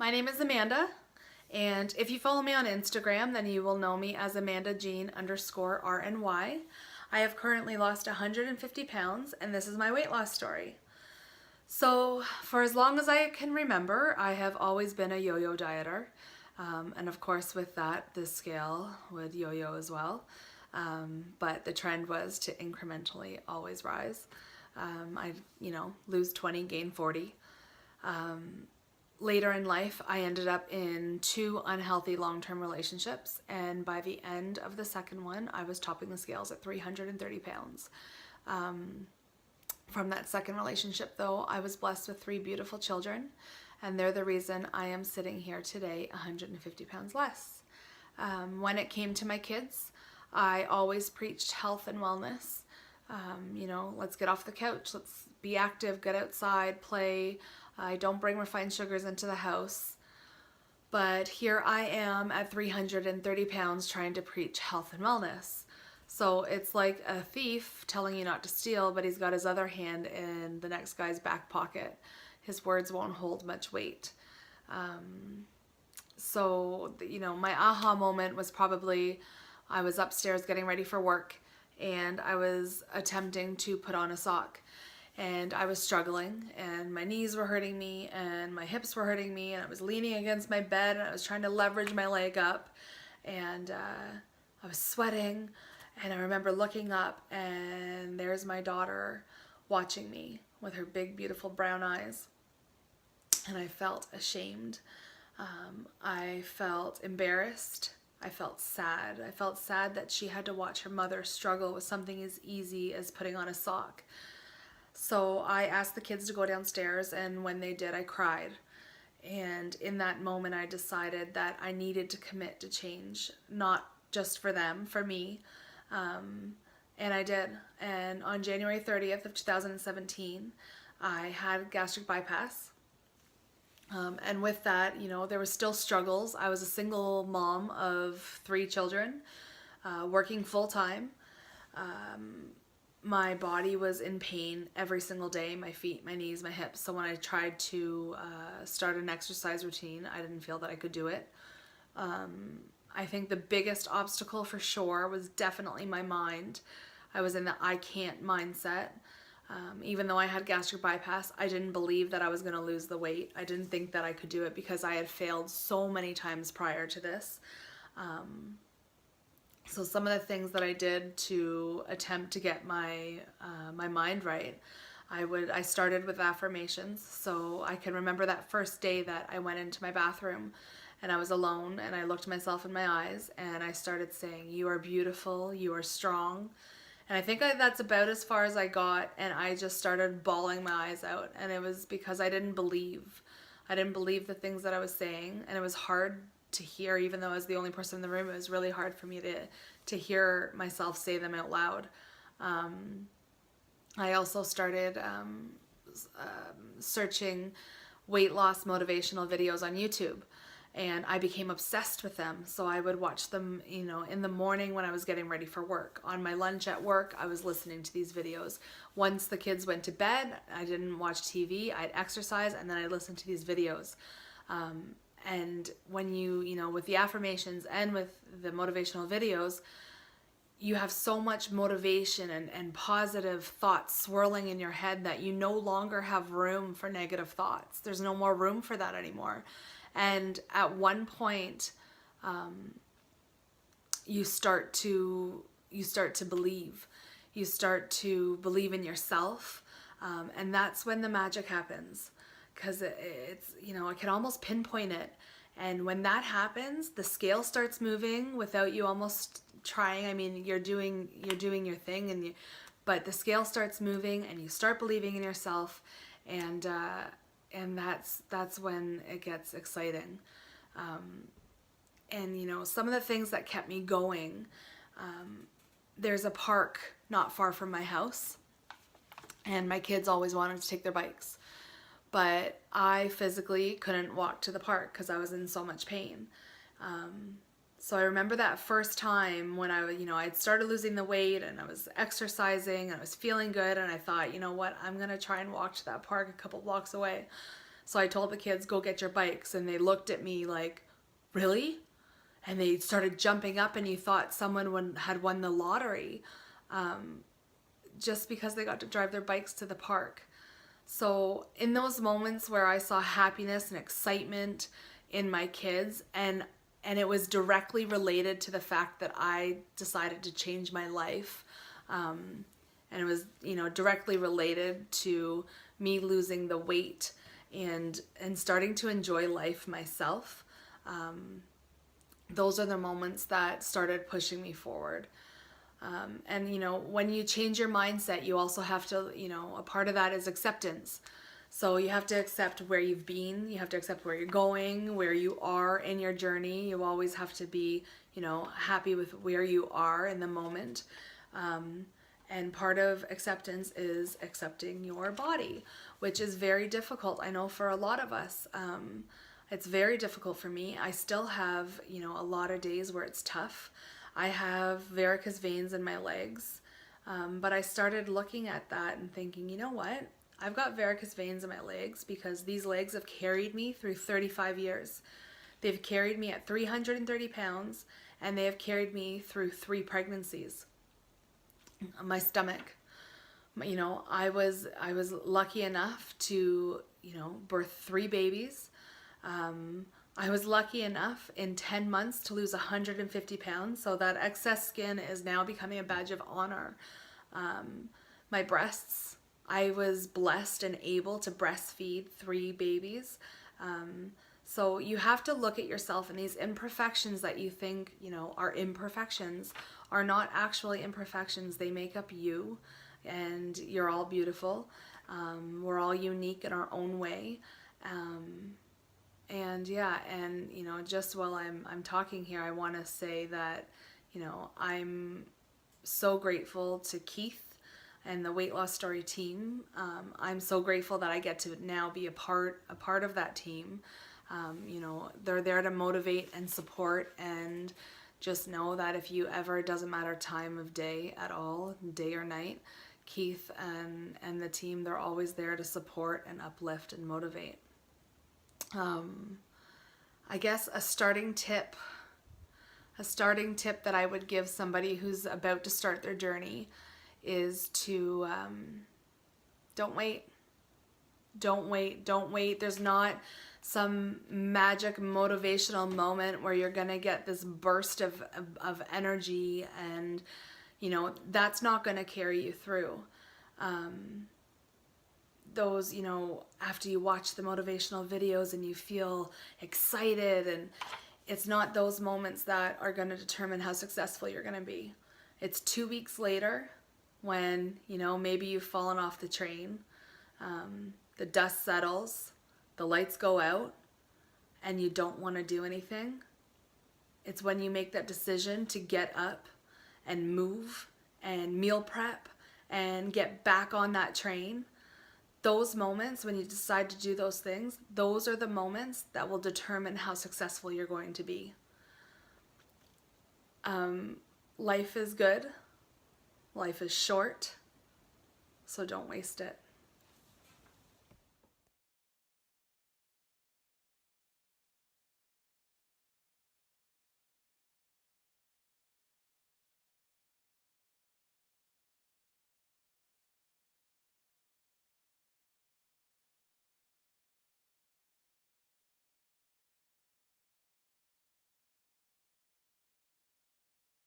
My name is Amanda, and if you follow me on Instagram, then you will know me as AmandaJean_RNY. I have currently lost 150 pounds, and this is my weight loss story. So, for as long as I can remember, I have always been a yo-yo dieter. And of course, with that, the scale would yo-yo as well. But the trend was to incrementally always rise. I lose 20, gain 40. Later in life, I ended up in 2 unhealthy long-term relationships, and by the end of the second one, I was topping the scales at 330 pounds. From that second relationship, though, I was blessed with 3 beautiful children, and they're the reason I am sitting here today 150 pounds less. When it came to my kids, I always preached health and wellness. Let's get off the couch, let's be active, get outside, play. I don't bring refined sugars into the house. But here I am at 330 pounds trying to preach health and wellness. So it's like a thief telling you not to steal, but he's got his other hand in the next guy's back pocket. His words won't hold much weight. My aha moment was probably I was upstairs getting ready for work, and I was attempting to put on a sock. And I was struggling, and my knees were hurting me, and my hips were hurting me, and I was leaning against my bed, and I was trying to leverage my leg up, and I was sweating, and I remember looking up, and there's my daughter watching me with her big, beautiful brown eyes, and I felt ashamed. I felt embarrassed. I felt sad. I felt sad that she had to watch her mother struggle with something as easy as putting on a sock. So I asked the kids to go downstairs, and when they did, I cried. And in that moment, I decided that I needed to commit to change, not just for them, for me. And I did. And on January 30th of 2017, I had gastric bypass. And with that, there were still struggles. I was a single mom of 3 children, working full time. My body was in pain every single day, my feet, my knees, my hips. So when I tried to start an exercise routine, I didn't feel that I could do it. I think the biggest obstacle for sure was definitely my mind. I was in the I can't mindset. Even though I had gastric bypass, I didn't believe that I was going to lose the weight. I didn't think that I could do it because I had failed so many times prior to this. So some of the things that I did to attempt to get my mind right, I started with affirmations. So I can remember that first day that I went into my bathroom and I was alone, and I looked myself in my eyes and I started saying, "You are beautiful, you are strong." And I think that's about as far as I got, and I just started bawling my eyes out, and it was because I didn't believe. I didn't believe the things that I was saying, and it was hard to hear. Even though I was the only person in the room, it was really hard for me to hear myself say them out loud. I also started searching weight loss motivational videos on YouTube, and I became obsessed with them. So I would watch them, in the morning when I was getting ready for work. On my lunch at work, I was listening to these videos. Once the kids went to bed, I didn't watch TV, I'd exercise, and then I'd listen to these videos. And when with the affirmations and with the motivational videos, you have so much motivation and positive thoughts swirling in your head that you no longer have room for negative thoughts. There's no more room for that anymore. And at one point, you start to believe. You start to believe in yourself, and that's when the magic happens. Because it's I can almost pinpoint it, and when that happens, the scale starts moving without you almost trying. I mean, you're doing your thing, but the scale starts moving, and you start believing in yourself, and that's when it gets exciting. Some of the things that kept me going. There's a park not far from my house, and my kids always wanted to take their bikes. But I physically couldn't walk to the park because I was in so much pain. So I remember that first time when I'd started losing the weight, and I was exercising and I was feeling good, and I thought, you know what, I'm gonna try and walk to that park a couple blocks away. So I told the kids, go get your bikes. And they looked at me like, really? And they started jumping up, and you thought someone had won the lottery just because they got to drive their bikes to the park. So in those moments where I saw happiness and excitement in my kids, and it was directly related to the fact that I decided to change my life, and it was, you know, directly related to me losing the weight and starting to enjoy life myself. Those are the moments that started pushing me forward. And, you know, when you change your mindset, you also have to, you know, a part of that is acceptance. So you have to accept where you've been, you have to accept where you're going, where you are in your journey. You always have to be, you know, happy with where you are in the moment. And part of acceptance is accepting your body, which is very difficult. I know for a lot of us, it's very difficult for me. I still have, you know, a lot of days where it's tough. I have varicose veins in my legs, but I started looking at that and thinking, you know what? I've got varicose veins in my legs because these legs have carried me through 35 years. They've carried me at 330 pounds, and they have carried me through 3 pregnancies. My stomach, you know, I was lucky enough to, you know, birth 3 babies. I was lucky enough in 10 months to lose 150 pounds, so that excess skin is now becoming a badge of honor. My breasts, I was blessed and able to breastfeed 3 babies. So you have to look at yourself, and these imperfections that you think, you know, are imperfections are not actually imperfections. They make up you, and you're all beautiful. We're all unique in our own way. And yeah, and you know, just while I'm talking here, I want to say that, you know, I'm so grateful to Keith and the Weight Loss Story team. I'm so grateful that I get to now be a part of that team. You know, they're there to motivate and support, and just know that if you ever, it doesn't matter time of day at all, day or night, Keith and the team, they're always there to support and uplift and motivate. I guess a starting tip that I would give somebody who's about to start their journey is to don't wait. There's not some magic motivational moment where you're gonna get this burst of energy, and you know, that's not gonna carry you through. Those, you know, after you watch the motivational videos and you feel excited, and it's not those moments that are going to determine how successful you're going to be. It's 2 weeks later when, you know, maybe you've fallen off the train, the dust settles, the lights go out, and you don't want to do anything. It's when you make that decision to get up and move and meal prep and get back on that train. Those moments when you decide to do those things, those are the moments that will determine how successful you're going to be. Life is good. Life is short. So don't waste it.